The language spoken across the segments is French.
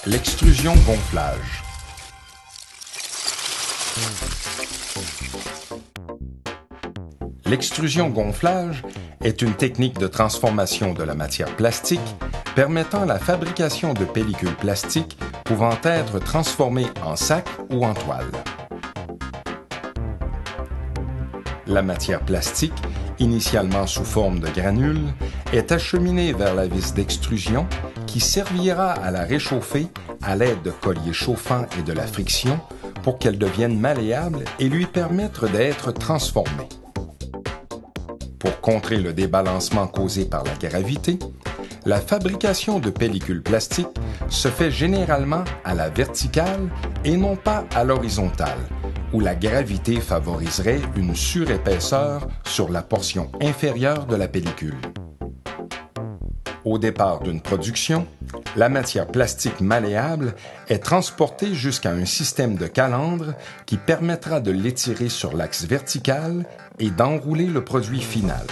L'extrusion-gonflage. L'extrusion-gonflage est une technique de transformation de la matière plastique permettant la fabrication de pellicules plastiques pouvant être transformées en sacs ou en toile. La matière plastique, initialement sous forme de granules, est acheminée vers la vis d'extrusion qui servira à la réchauffer à l'aide de colliers chauffants et de la friction pour qu'elle devienne malléable et lui permettre d'être transformée. Pour contrer le débalancement causé par la gravité, la fabrication de pellicules plastiques se fait généralement à la verticale et non pas à l'horizontale, où la gravité favoriserait une surépaisseur sur la portion inférieure de la pellicule. Au départ d'une production, la matière plastique malléable est transportée jusqu'à un système de calandre qui permettra de l'étirer sur l'axe vertical et d'enrouler le produit final.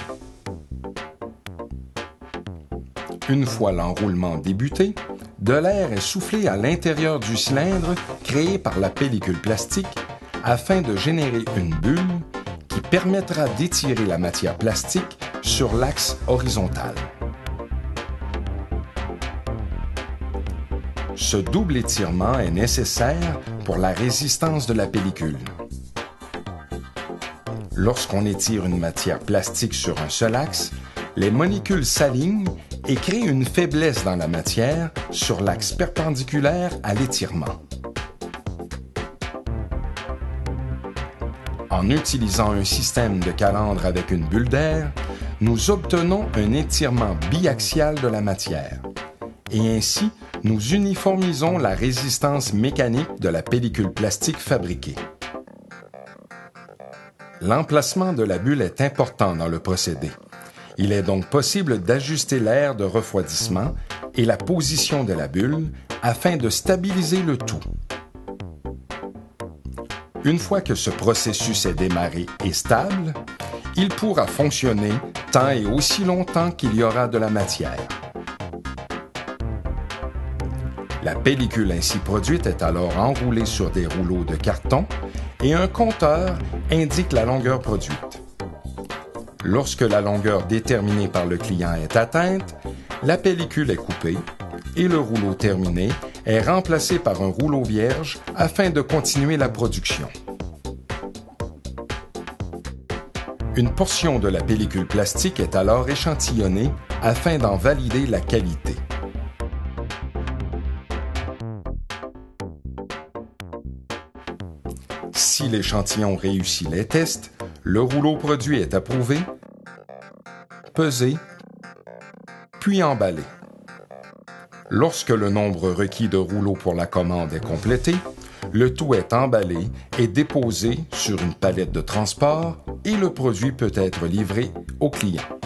Une fois l'enroulement débuté, de l'air est soufflé à l'intérieur du cylindre créé par la pellicule plastique afin de générer une bulle qui permettra d'étirer la matière plastique sur l'axe horizontal. Ce double étirement est nécessaire pour la résistance de la pellicule. Lorsqu'on étire une matière plastique sur un seul axe, les molécules s'alignent et créent une faiblesse dans la matière sur l'axe perpendiculaire à l'étirement. En utilisant un système de calandre avec une bulle d'air, nous obtenons un étirement biaxial de la matière. Et ainsi, nous uniformisons la résistance mécanique de la pellicule plastique fabriquée. L'emplacement de la bulle est important dans le procédé. Il est donc possible d'ajuster l'air de refroidissement et la position de la bulle afin de stabiliser le tout. Une fois que ce processus est démarré et stable, il pourra fonctionner tant et aussi longtemps qu'il y aura de la matière. La pellicule ainsi produite est alors enroulée sur des rouleaux de carton et un compteur indique la longueur produite. Lorsque la longueur déterminée par le client est atteinte, la pellicule est coupée et le rouleau terminé est remplacé par un rouleau vierge afin de continuer la production. Une portion de la pellicule plastique est alors échantillonnée afin d'en valider la qualité. Si l'échantillon réussit les tests, le rouleau produit est approuvé, pesé, puis emballé. Lorsque le nombre requis de rouleaux pour la commande est complété, le tout est emballé et déposé sur une palette de transport et le produit peut être livré au client.